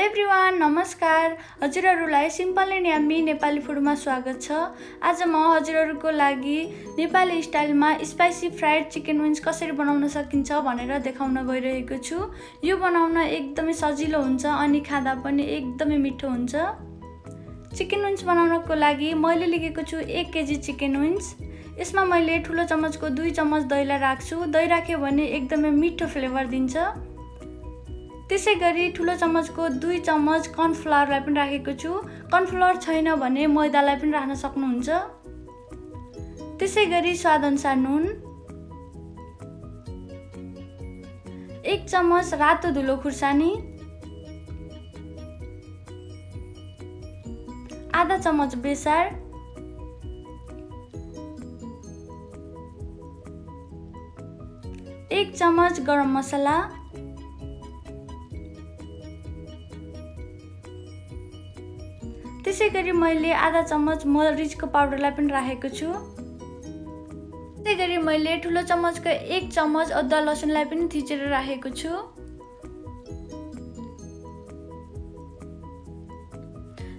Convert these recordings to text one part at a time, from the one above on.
Everyone नमस्कार। हजुरहरुलाई simple and yummy Nepali फुडमा स्वागत छ। आज म हजुरहरुको लागि नेपाली स्टाइलमा स्पाइसी फ्राइड चिकन विंग्स कसरी बनाउन सकिन्छ भनेर देखाउन गइरहेको छु। यो बनाउन एकदमै सजिलो हुन्छ अनि खादा पनि एकदमै मिठो हुन्छ। चिकन विंग्स बनाउनको लागि मैले लिएको छु 1 केजी चिकन विंग्स। यसमा मैले ठुलो चम्मचको 2 चम्मच दहीलाई राख्छु। दही राख्यो भने एकदमै मिठो फ्लेभर दिन्छ। त्यसैगरी ठुलो चम्मचको 2 चम्मच कर्नफ्लावरलाई पनि राखेको छु। कर्नफ्लावर छैन भने मैदालाई पनि राख्न सक्नुहुन्छ। त्यसैगरी स्वादअनुसार नुन, 1 चम्मच रातो धुलो खुर्सानी, आधा चम्मच बेसार, 1 चम्मच गरम मसला, त्यसैगरी मैले आधा चम्मच मरिचको पाउडरलाई पनि राखेको छु। त्यसैगरी मैले ठुलो चम्मचको 1 चम्मच अदुवा लसुनलाई पनि थिचेर राखेको छु।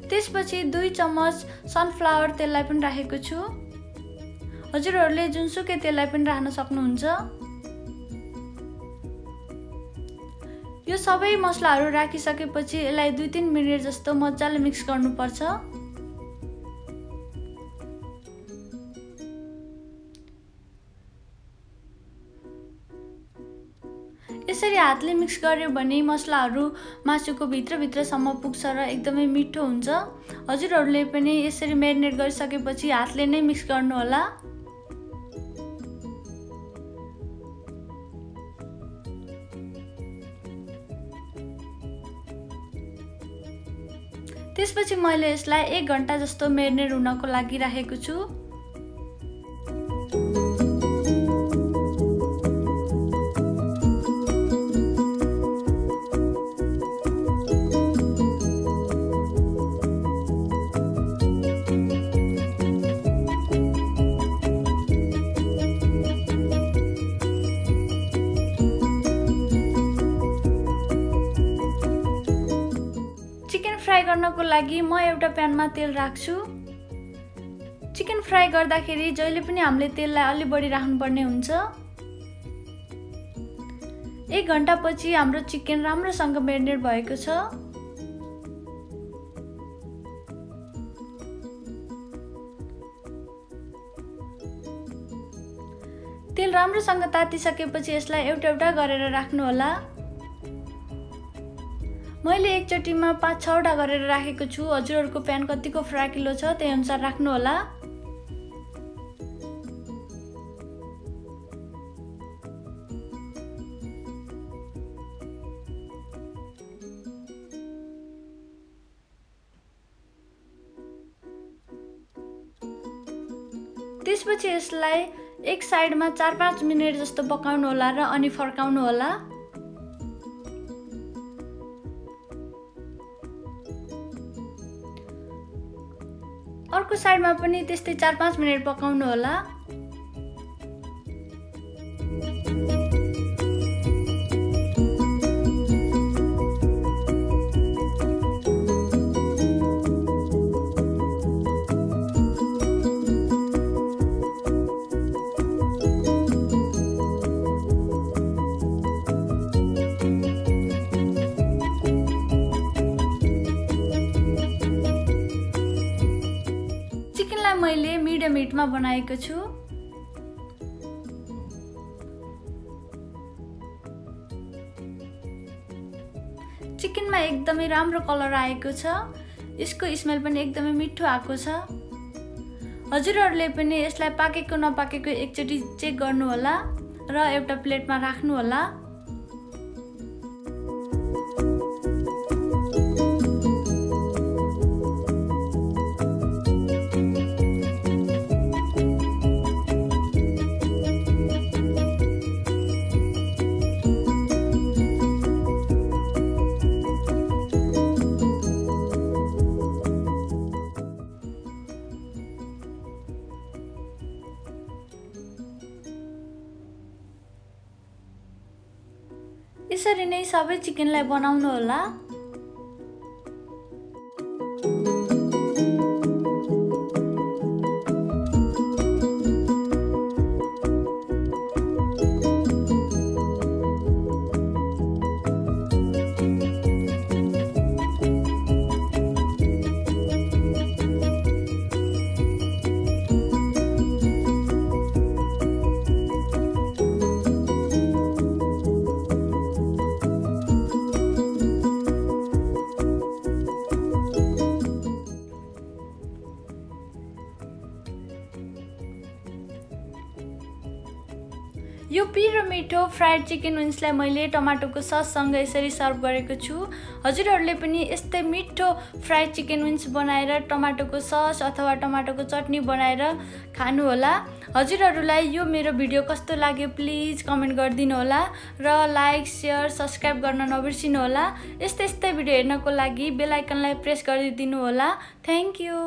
त्यसपछि 2 चम्मच सनफ्लावर तेललाई पनि राखेको छु। हजुरहरुले जुनसुकै तेललाई पनि राख्न सक्नुहुन्छ। यो सबै मसलाहरु राखिसकेपछि यसलाई 2-3 मिनेट जस्तो मज्जाले मिक्स गर्नुपर्छ। यसरी हातले मिक्स गर्यो भने मसलाहरु मासुको भित्रसम्म पुग्छ र एकदमै मिठो हुन्छ। हजुरहरुले पनि यसरी म्यारिनेट गरिसकेपछि हातले नै मिक्स गर्नु होला। त्यसपछि मैले यसलाई 1 घण्टा जस्तो म्यारिनेट हुनको लागि राखेको छु। फ्राई गर्नको लागि म एउटा प्यानमा तेल राख्छु। चिकन फ्राई गर्दाखेरि जहिले पनि हामीले तेललाई अलि बढी राख्नुपर्ने हुन्छ। 1 घण्टा पछि हाम्रो चिकन राम्रोसँग म्यारिनेट भएको छ। तेल राम्रोसँग तातिसकेपछि यसलाई एउटा गरेर राख्नु होला। मैले एकचोटीमा 5-6 वटा गरेर राखेको छु। हजुरहरुको प्यान कतिको फ्राकिलो छ त्यही अनुसार राख्नु होला। त्यसपछि यसलाई एक साइडमा 4-5 मिनेट जस्तो पकाउनु होला र अनि फर्काउनु होला। अर्को साइडमा पनि त्यस्तै 4-5 मिनेट पकाउनु होला। मैले मिडियम हिटमा बनाएको छु। चिकनमा एकदमै राम्रो कलर आएको छ। यसको स्मेल पनि एकदमै मिठो आएको छ। हजुरहरुले पनि यसलाई पाकेको नपाकेको एकचोटी चेक गर्नु होला र एउटा प्लेटमा राख्नु होला। यसरी नै सबै चिकनलाई बनाउनु होला। यो पिरो मिठो फ्राइड चिकन विङ्सलाई मैले टमाटोको सससँग यसरी सर्भ गरेको छु। हजुरहरूले पनि यस्तै मिठो फ्राइड चिकन विङ्स बनाएर टमाटोको सस अथवा टमाटोको चटनी बनाएर खानुहोला। हजुरहरूलाई यो मेरो भिडियो कस्तो लाग्यो प्लिज कमेन्ट गरिदिनु होला र लाइक, शेयर, सब्स्क्राइब गर्न नबिर्सिनु होला। यस्तै भिडियो हेर्नको लागि बेल आइकनलाई प्रेस गरिदिनु होला। Thank you.